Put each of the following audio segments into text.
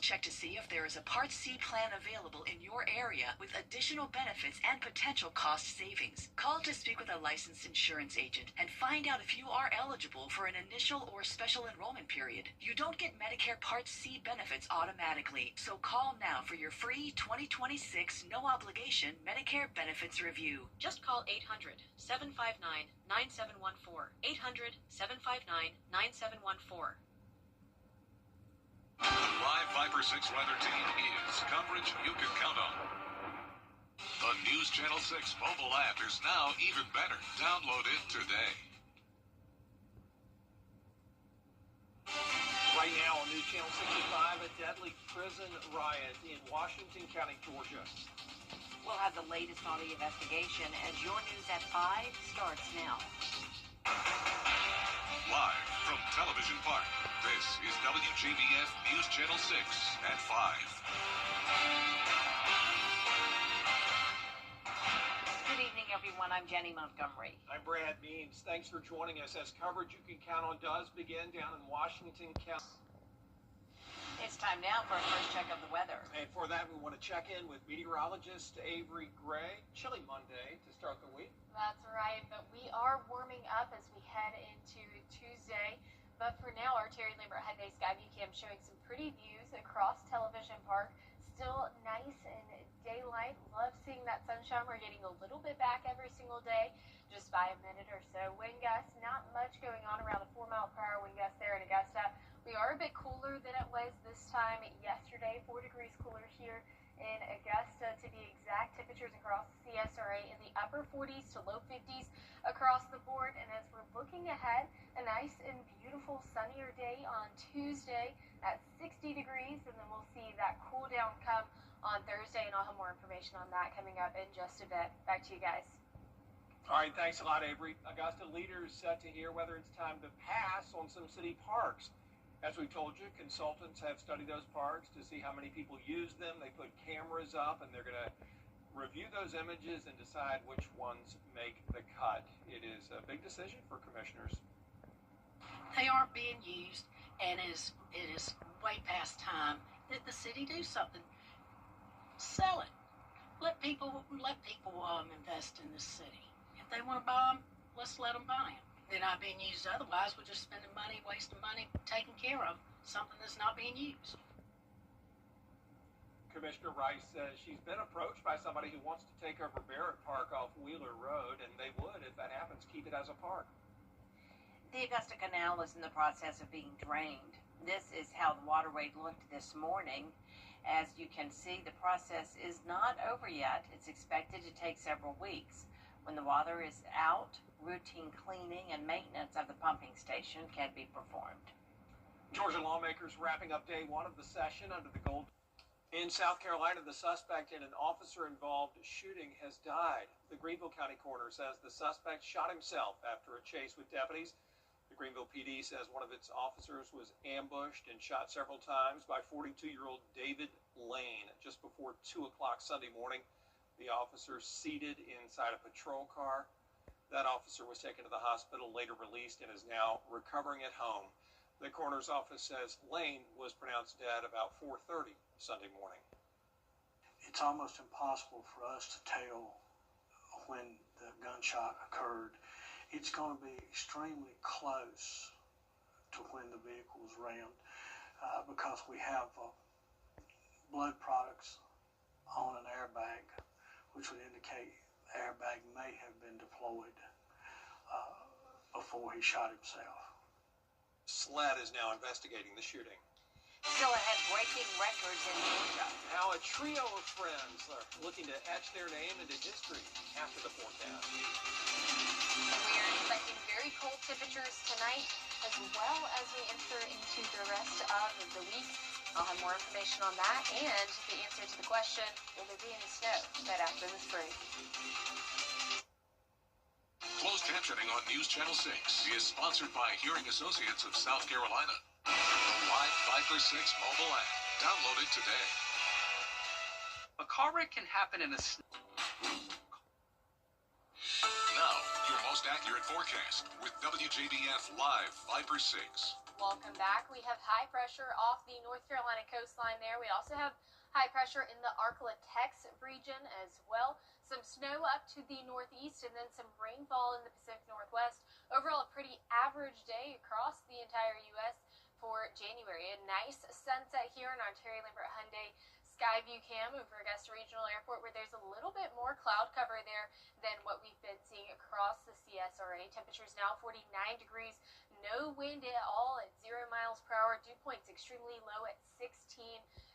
check to see if there is a Part C plan available in your area with additional benefits and potential cost savings. Call to speak with a licensed insurance agent and find out if you are eligible for an initial or special enrollment period. You don't get Medicare Part C benefits automatically, so call now for your free 2026 no-obligation Medicare benefits review. Just call 800-759-9714. 800-759-9714. The Live 5/6 weather team is coverage you can count on. The News Channel 6 mobile app is now even better. Download it today. Right now on News Channel 65, a deadly prison riot in Washington County, Georgia. We'll have the latest on the investigation as your news at 5 starts now. Live from Television Park, this is WJBF News Channel 6 at 5. Good evening, everyone. I'm Jenny Montgomery. I'm Brad Means. Thanks for joining us as coverage you can count on does begin down in Washington County. It's time now for a first check of the weather. And for that, we want to check in with meteorologist Avery Gray. Chilly Monday to start the week. That's right, but we are warming up as we head into Tuesday. But for now, our Terry Lambert Hyundai Sky View Cam showing some pretty views across Television Park. Still nice and daylight. Love seeing that sunshine. We're getting a little bit back every single day, just by a minute or so. Wind gusts, not much going on around a 4-mile-per-hour wind gust there in Augusta. We are a bit cooler than it was this time yesterday. 4 degrees cooler here in Augusta to be exact. Temperatures across the CSRA in the upper 40s to low 50s across the board. And as we're looking ahead, a nice and beautiful sunnier day on Tuesday at 60 degrees. And then we'll see that cool down come on Thursday. And I'll have more information on that coming up in just a bit. Back to you guys. All right, thanks a lot, Avery. Augusta leaders set to hear whether it's time to pass on some city parks. As we told you, consultants have studied those parks to see how many people use them. They put cameras up, and they're going to review those images and decide which ones make the cut. It is a big decision for commissioners. They aren't being used, and it is way past time that the city do something. Sell it. Let people invest in this city. If they want to buy them, let's let them buy them. They're not being used otherwise. We're just spending money, wasting money, taking care of something that's not being used. Commissioner Rice says she's been approached by somebody who wants to take over Barrett Park off Wheeler Road, and they would, if that happens, keep it as a park. The Augusta Canal is in the process of being drained. This is how the waterway looked this morning. As you can see, the process is not over yet. It's expected to take several weeks. When the water is out, routine cleaning and maintenance of the pumping station can be performed. Georgia lawmakers wrapping up day one of the session under the gold. In South Carolina, the suspect in an officer-involved shooting has died. The Greenville County coroner says the suspect shot himself after a chase with deputies. The Greenville PD says one of its officers was ambushed and shot several times by 42-year-old David Lane just before 2 o'clock Sunday morning. The officer seated inside a patrol car. That officer was taken to the hospital, later released, and is now recovering at home. The coroner's office says Lane was pronounced dead about 4:30 Sunday morning. It's almost impossible for us to tell when the gunshot occurred. It's going to be extremely close to when the vehicle was rammed because we have blood products on an airbag, which would indicate the airbag may have been deployed before he shot himself. SLED is now investigating the shooting. Still ahead, breaking records in Georgia. Now a trio of friends are looking to etch their name into history after the forecast. We're expecting very cold temperatures tonight as well as we enter into the rest of the week. I'll have more information on that and the answer to the question, will there be any snow right after the spring? Closed captioning on News Channel 6 is sponsored by Hearing Associates of South Carolina. The Live 5/6 mobile app. Download it today. A car wreck can happen in a... Now, your most accurate forecast with WJBF Live 5/6. Welcome back. We have high pressure off the North Carolina coastline there. We also have high pressure in the Arklatex region as well. Some snow up to the northeast and then some rainfall in the Pacific Northwest. Overall, a pretty average day across the entire U.S. for January. A nice sunset here in our Terry Lambert Hyundai Skyview Cam over Augusta Regional Airport, where there's a little bit more cloud cover there than what we've been seeing across the CSRA. Temperatures now 49 degrees, no wind at all at 0 miles per hour. Dew points extremely low at 16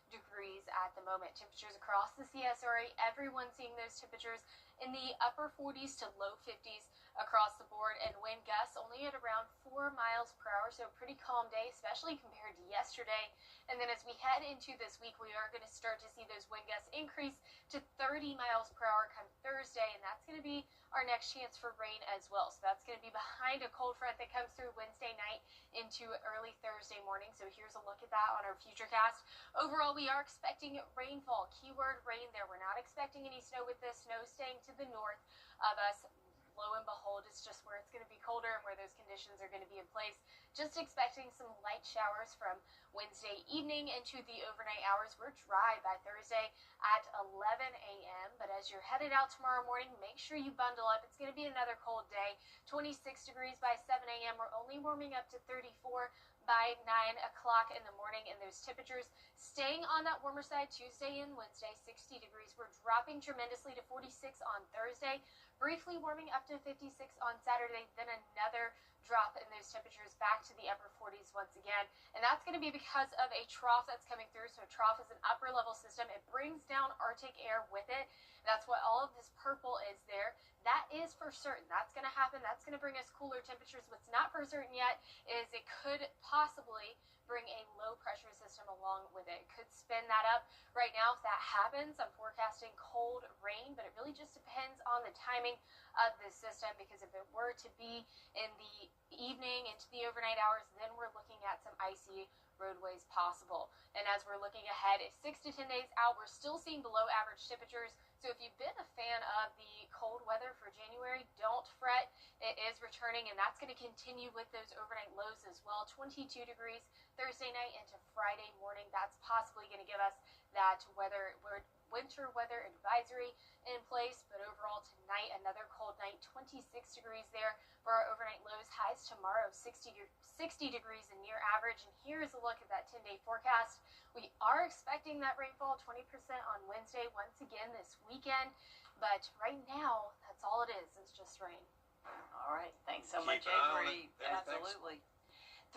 degrees at the moment. Temperatures across the CSRA, everyone seeing those temperatures in the upper 40s to low 50s across the board, and wind gusts only at around 4 miles per hour, so a pretty calm day, especially compared to yesterday. And then as we head into this week, we are going to start to see those wind gusts increase to 30 miles per hour come Thursday, and that's going to be our next chance for rain as well. So that's going to be behind a cold front that comes through Wednesday night into early Thursday morning. So here's a look at that on our futurecast. Overall, we are expecting rainfall. Keyword rain there. We're not expecting any snow with this. Snow staying to the north of us. Lo and behold, it's just where it's going to be colder and where those conditions are going to be in place. Just expecting some light showers from Wednesday evening into the overnight hours. We're dry by Thursday at 11 a.m. But as you're headed out tomorrow morning, make sure you bundle up. It's going to be another cold day. 26 degrees by 7 a.m. We're only warming up to 34 by 9 o'clock in the morning, and those temperatures staying on that warmer side Tuesday and Wednesday, 60 degrees. We're dropping tremendously to 46 on Thursday, briefly warming up to 56 on Saturday, then another drop in those temperatures back to the upper 40s once again. And that's going to be because of a trough that's coming through. So a trough is an upper level system. It brings down Arctic air with it. That's what all of this purple is there. That is for certain. That's going to happen. That's going to bring us cooler temperatures. What's not for certain yet is it could possibly bring a low pressure system along with it. It could spin that up. Right now, if that happens, I'm forecasting cold rain, but it really just depends on the timing of this system, because if it were to be in the evening into the overnight hours, then we're looking at some icy roadways possible. And as we're looking ahead, 6 to 10 days out, we're still seeing below average temperatures. So if you've been a fan of the cold weather for January, don't fret. It is returning, and that's going to continue with those overnight lows as well. 22 degrees Thursday night into Friday morning. That's possibly going to give us that winter weather advisory in place. But overall tonight, another cold night, 26 degrees there for our overnight lows. Highs tomorrow, 60 degrees and near average. And here's a look at that 10-day forecast. We are expecting that rainfall, 20% on Wednesday once again this weekend. But right now, that's all it is. It's just rain. All right. Thanks so much, Avery. Absolutely.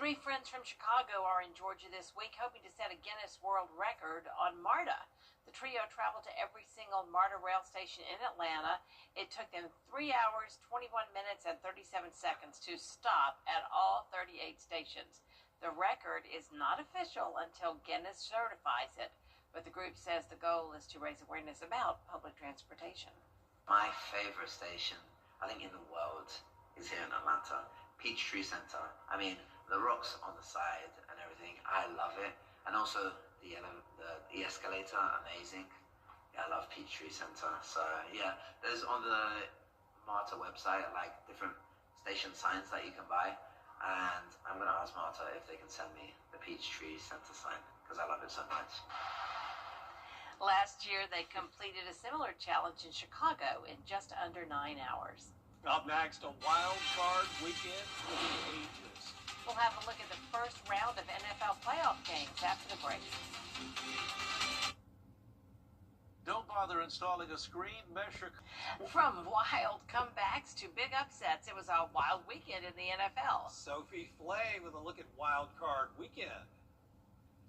3 friends from Chicago are in Georgia this week, hoping to set a Guinness World Record on MARTA. The trio traveled to every single MARTA rail station in Atlanta. It took them 3 hours, 21 minutes, and 37 seconds to stop at all 38 stations. The record is not official until Guinness certifies it, but the group says the goal is to raise awareness about public transportation. My favorite station, I think, in the world is here in Atlanta, Peachtree Center. I mean, the rocks on the side and everything, I love it. And also the escalator, amazing. Yeah, I love Peachtree Center. So yeah, there's on the MARTA website like different station signs that you can buy. And I'm going to ask MARTA if they can send me the Peachtree Center sign, because I love it so much. Last year, they completed a similar challenge in Chicago in just under 9 hours. Up next, a wild card weekend for the ages. We'll have a look at the first round of NFL playoff games after the break. Don't bother installing a screen measure. From wild comebacks to big upsets, it was a wild weekend in the NFL. Sophie Flay with a look at wild card weekend.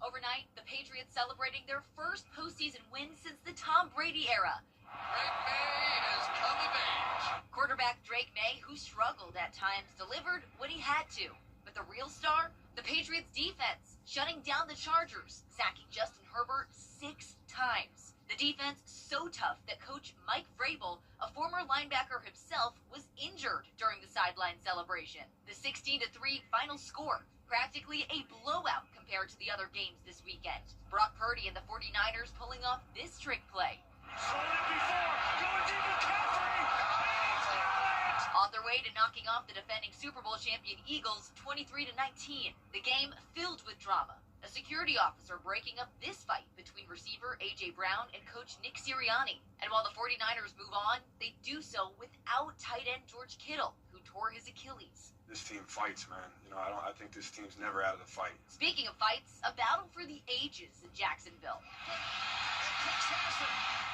Overnight, the Patriots celebrating their first postseason win since the Tom Brady era. Drake May has come of age. Quarterback Drake May, who struggled at times, delivered when he had to. But the real star, the Patriots defense, shutting down the Chargers, sacking Justin Herbert 6 times. The defense so tough that coach Mike Vrabel, a former linebacker himself, was injured during the sideline celebration. The 16-3 final score, practically a blowout compared to the other games this weekend. Brock Purdy and the 49ers pulling off this trick play. Saw it before, going deep McCaffrey. He's got it! On their way to knocking off the defending Super Bowl champion Eagles 23-19. The game filled with drama. A security officer breaking up this fight between receiver A.J. Brown and coach Nick Sirianni. And while the 49ers move on, they do so without tight end George Kittle, who tore his Achilles. This team fights, man. I think this team's never out of the fight. Speaking of fights, a battle for the ages in Jacksonville.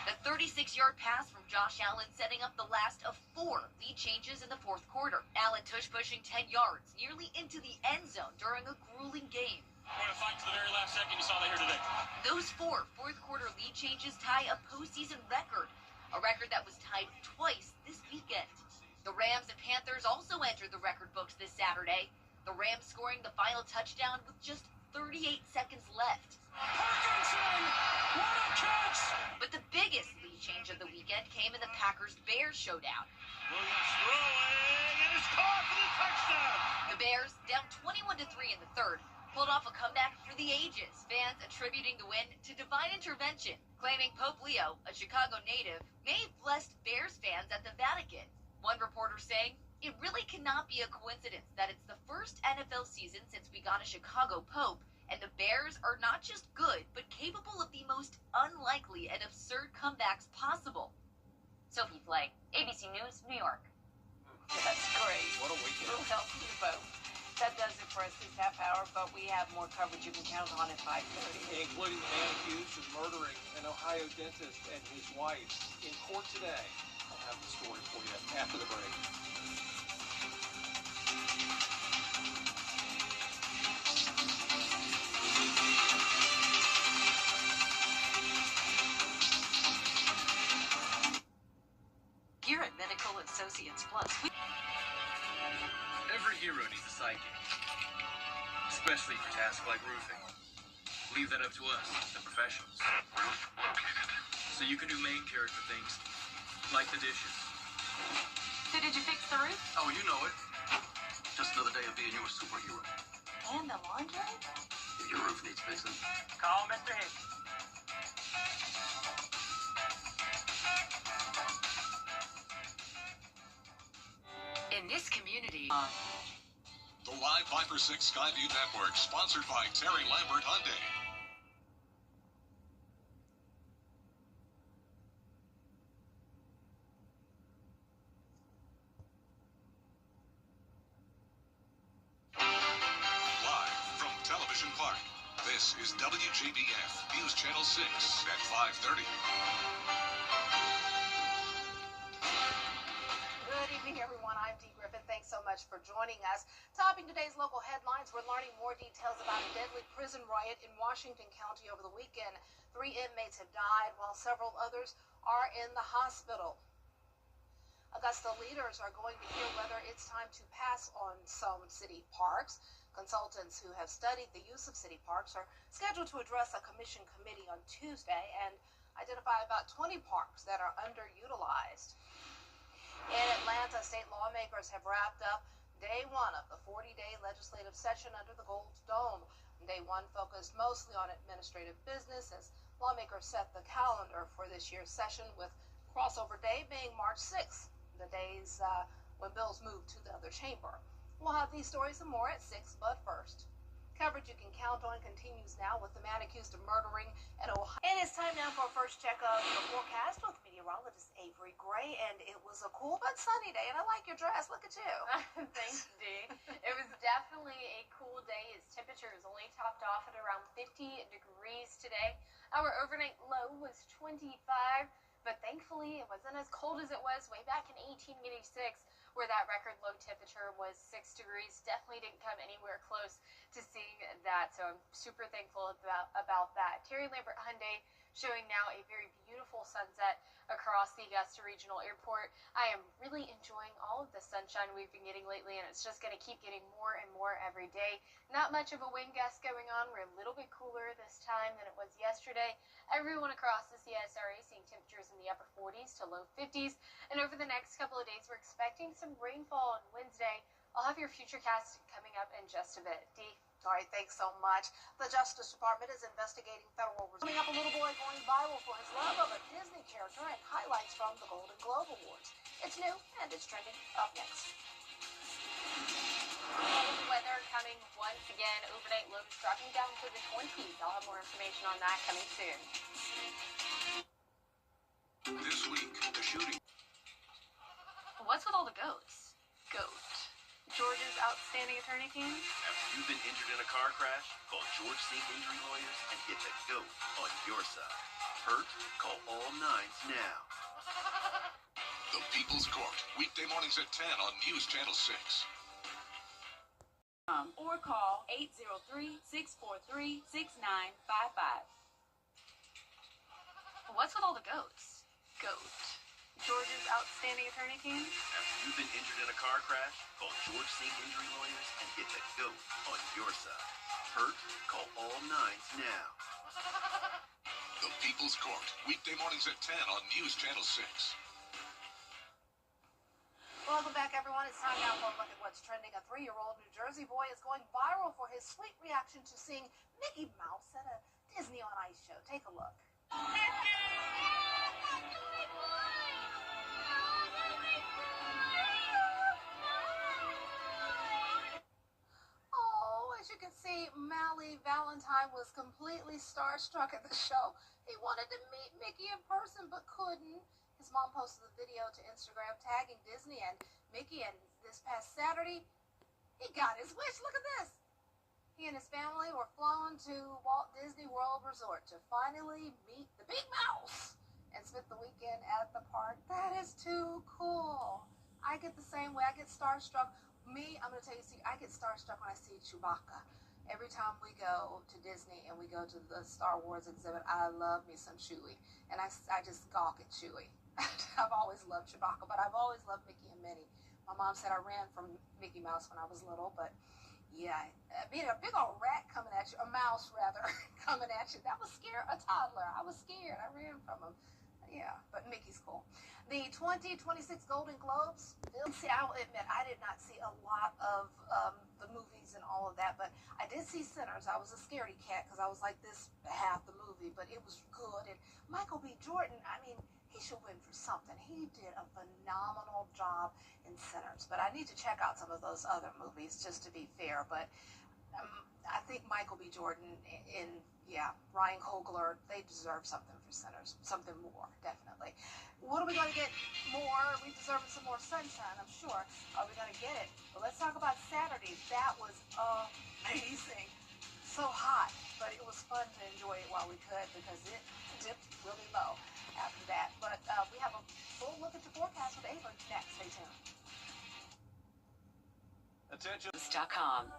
The 36-yard pass from Josh Allen setting up the last of 4 lead changes in the fourth quarter. Allen tush-pushing 10 yards, nearly into the end zone during a grueling game. We're going to fight to the very last second. You saw that here today. Those 4 fourth-quarter lead changes tie a postseason record, a record that was tied twice this weekend. The Rams and Panthers also entered the record books this Saturday. The Rams scoring the final touchdown with just 38 seconds left. Parkinson! What a catch! But the biggest lead change of the weekend came in the Packers-Bears showdown. Williams throwing, and it's caught for the touchdown! The Bears, down 21-3 in the third, pulled off a comeback for the ages. Fans attributing the win to divine intervention, claiming Pope Leo, a Chicago native, may have blessed Bears fans at the Vatican. One reporter saying, "It really cannot be a coincidence that it's the first NFL season since we got a Chicago Pope, and the Bears are not just good, but capable of the most unlikely and absurd comebacks possible." Sophie Flay, ABC News, New York. That's great. What a weekend. We'll help you both. That does it for us this half hour, but we have more coverage you can count on at 5:30. Including the man accused of murdering an Ohio dentist and his wife in court today. I'll have the story for you after the break. Here at Medical Associates Plus, Every hero needs a sidekick, especially for tasks like roofing. Leave that up to us, the professionals. Roof located. So you can do main character things, like the dishes. so did you fix the roof? Oh, you know it. Just another day of being your superhero. And the laundry? If your roof needs fixing, Call Mr. Hicks. In this community, The Live Viper 6 Skyview Network, sponsored by Terry Lambert Hyundai. Live from Television Park, this is WJBF News Channel 6 at 5:30. Good evening, everyone. I'm Dee Griffin. Thanks so much for joining us. Topping today's local headlines, we're learning more details about a deadly prison riot in Washington County over the weekend. 3 inmates have died, while several others are in the hospital. Augusta leaders are going to hear whether it's time to pass on some city parks. Consultants who have studied the use of city parks are scheduled to address a commission committee on Tuesday and identify about 20 parks that are underutilized. In Atlanta, state lawmakers have wrapped up day 1 of the 40-day legislative session under the Gold Dome. Day 1 focused mostly on administrative business as lawmakers set the calendar for this year's session, with crossover day being March 6th, the days when bills move to the other chamber. We'll have these stories and more at 6, but first, coverage you can count on continues now with the man accused of murdering an Ohio. It is time now for our first check of the forecast with meteorologist Avery Gray, and it was a cool but sunny day, and I like your dress. Look at you. Thanks, Dee. It was definitely a cool day. Its temperature is only topped off at around 50 degrees today. Our overnight low was 25, but thankfully it wasn't as cold as it was way back in 1886, where that record low temperature was 6 degrees. Definitely didn't come anywhere close to seeing that, so I'm super thankful about that. Terry Lambert Hyundai showing now a very beautiful sunset across the Augusta Regional Airport. I am really enjoying all of the sunshine we've been getting lately, and it's just going to keep getting more and more every day. Not much of a wind gust going on. We're a little bit cooler this time than it was yesterday. Everyone across the CSRA seeing temperatures in the upper 40s to low 50s, and over the next couple of days we're expecting some rainfall on Wednesday. I'll have your futurecast coming up in just a bit. Dee? All right, thanks so much. The Justice Department is investigating federal. Coming up, a little boy going viral for his love of a Disney character and highlights from the Golden Globe Awards. It's new and it's trending. Up next. Cold weather coming once again. Overnight lows dropping down to the 20s. I'll have more information on that coming soon. This week, the shooting. What's with all the goats? Goat. Georgia's outstanding attorney team? Have you been injured in a car crash? Call George Sink Injury Lawyers and get the GOAT on your side. Hurt? Call all nines now. The People's Court, weekday mornings at 10 on News Channel 6. Or call 803-643-6955. What's with all the goats? Goat. Georgia's outstanding attorney team? Have you been injured in a car crash? Call George Sink Injury Lawyers and get the GOAT on your side. Hurt? Call all nines now. The People's Court, weekday mornings at 10 on News Channel 6. Welcome back, everyone. It's time now for a look at what's trending. A 3-year-old New Jersey boy is going viral for his sweet reaction to seeing Mickey Mouse at a Disney on Ice show. Take a look. As you can see, Mally Valentine was completely starstruck at the show. He wanted to meet Mickey in person but couldn't. His mom posted the video to Instagram tagging Disney and Mickey, and this past Saturday, he got his wish. Look at this. He and his family were flown to Walt Disney World Resort to finally meet the Big Mouse and spent the weekend at the park. That is too cool. I get the same way. I get starstruck. I'm going to tell you, I get starstruck when I see Chewbacca. Every time we go to Disney and we go to the Star Wars exhibit, I love me some Chewie. And I just gawk at Chewie. I've always loved Chewbacca, but I've always loved Mickey and Minnie. My mom said I ran from Mickey Mouse when I was little, but yeah, being a big old rat coming at you, a mouse rather, coming at you, that was scary. A toddler. I was scared. I ran from him. Yeah, but Mickey's cool. The 2026 Golden Globes. See, I will admit, I did not see a lot of the movies and all of that, but I did see Sinners. I was a scaredy cat because I was like this half the movie, but it was good. And Michael B. Jordan, I mean, he should win for something. He did a phenomenal job in Sinners, but I need to check out some of those other movies just to be fair. But I think Michael B. Jordan and Ryan Coogler, they deserve something for Sinners, something more, definitely. What are we going to get more? We deserve some more sunshine, I'm sure. Are we going to get it? But let's talk about Saturday. That was amazing. So hot, but it was fun to enjoy it while we could because it dipped really low after that. But we have a full look at the forecast with Ava next. Stay tuned. Attention.com.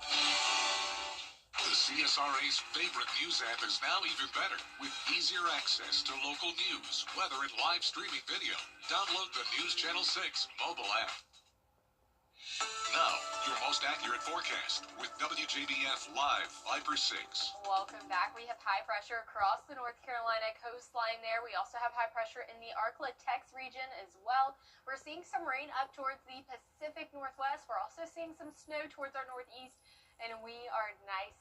The CSRA's favorite news app is now even better with easier access to local news, weather, and live streaming video. Download the News Channel 6 mobile app. Now, your most accurate forecast with WJBF Live 5/6. Welcome back. We have high pressure across the North Carolina coastline there. We also have high pressure in the Arklatex region as well. We're seeing some rain up towards the Pacific Northwest. We're also seeing some snow towards our northeast, and we are nice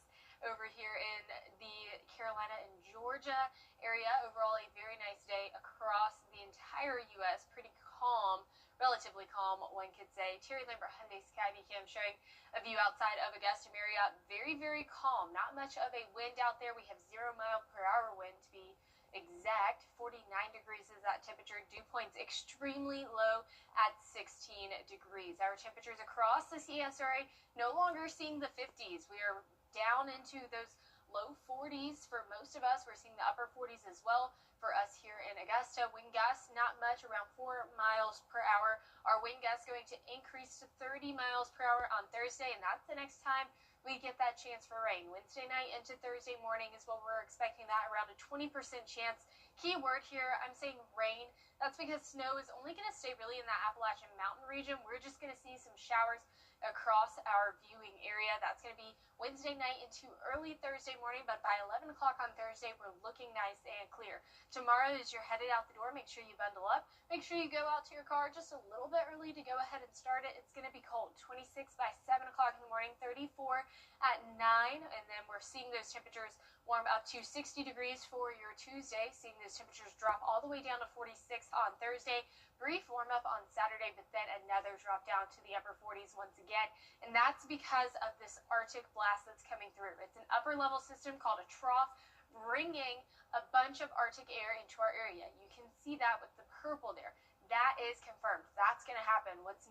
over here in the Carolina and Georgia area. Overall, a very nice day across the entire U.S. Pretty calm, relatively calm, one could say. Terry Lambert Hyundai Sky Cam showing a view outside of Augusta, Marriott. Very, very calm. Not much of a wind out there. We have 0 mile per hour wind to be exact. 49 degrees is that temperature. Dew points extremely low at 16 degrees. Our temperatures across the CSRA no longer seeing the 50s. We are down into those low 40s for most of us. We're seeing the upper 40s as well for us here in Augusta. Wind gusts, not much, around 4 miles per hour. Our wind gusts going to increase to 30 miles per hour on Thursday, and that's the next time we get that chance for rain. Wednesday night into Thursday morning is what we're expecting, that around a 20% chance. Key word here, I'm saying rain. That's because snow is only going to stay really in that Appalachian Mountain region. We're just going to see some showers across our viewing area. That's going to be Wednesday night into early Thursday morning, but by 11 o'clock on Thursday, we're looking nice and clear. Tomorrow, as you're headed out the door, make sure you bundle up. Make sure you go out to your car just a little bit early to go ahead and start it. It's going to be cold. 26 by 7 o'clock in the morning, 34 at 9, and then we're seeing those temperatures warm up to 60 degrees for your Tuesday, seeing those temperatures drop all the way down to 46 on Thursday. Brief warm up on Saturday, but then another drop down to the upper 40s once again. And that's because of this Arctic blast that's coming through. It's an upper level system called a trough, bringing a bunch of Arctic air into our area. You can see that with the purple there. That is confirmed. That's going to happen. What's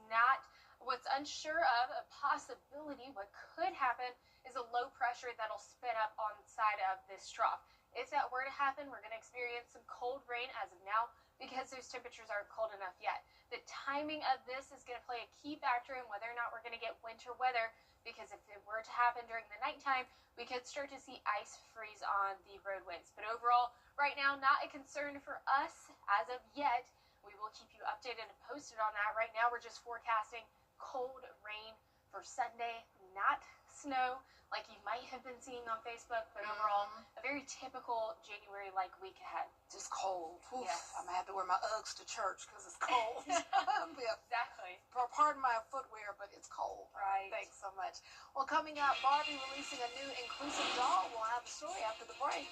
unsure of, a possibility, what could happen is a low pressure that'll spin up on the side of this trough. If that were to happen, we're going to experience some cold rain as of now because those temperatures aren't cold enough yet. The timing of this is going to play a key factor in whether or not we're going to get winter weather, because if it were to happen during the nighttime, we could start to see ice freeze on the roadways. But overall, right now, not a concern for us as of yet. We will keep you updated and posted on that. Right now, we're just forecasting cold rain for Sunday, not snow like you might have been seeing on Facebook, but overall, a very typical January-like week ahead. Just cold. Oof, yes. I'm going to have to wear my Uggs to church because it's cold. Exactly. Pardon my footwear, but it's cold. Right. Thanks so much. Well, coming up, Barbie releasing a new inclusive doll. We'll have the story after the break.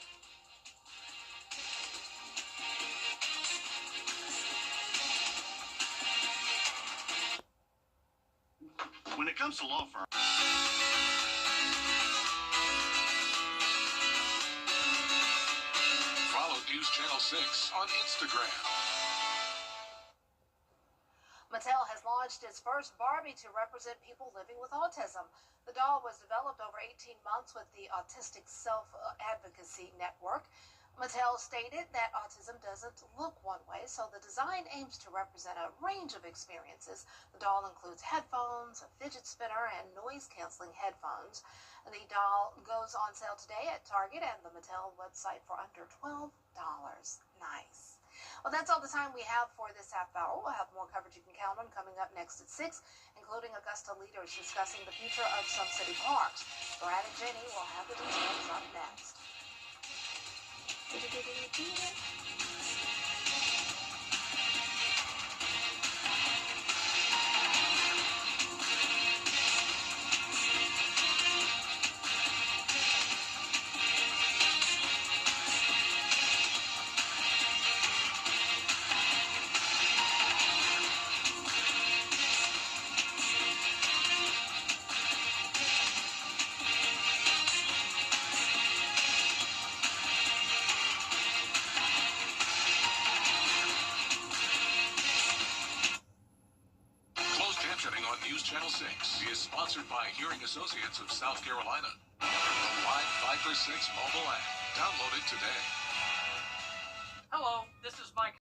When it comes to law firms, Follow News Channel 6 on Instagram. Mattel has launched its first Barbie to represent people living with autism. The doll was developed over 18 months with the Autistic Self-Advocacy Network. Mattel stated that autism doesn't look one way, so the design aims to represent a range of experiences. The doll includes headphones, a fidget spinner, and noise-canceling headphones. The doll goes on sale today at Target and the Mattel website for under $12. Nice. Well, that's all the time we have for this half hour. We'll have more coverage you can count on coming up next at 6, including Augusta leaders discussing the future of some city parks. Brad and Jenny will have the details up next. News Channel 6 is sponsored by Hearing Associates of South Carolina. The Live 5 for 6 mobile app. Download it today. Hello, this is Mike.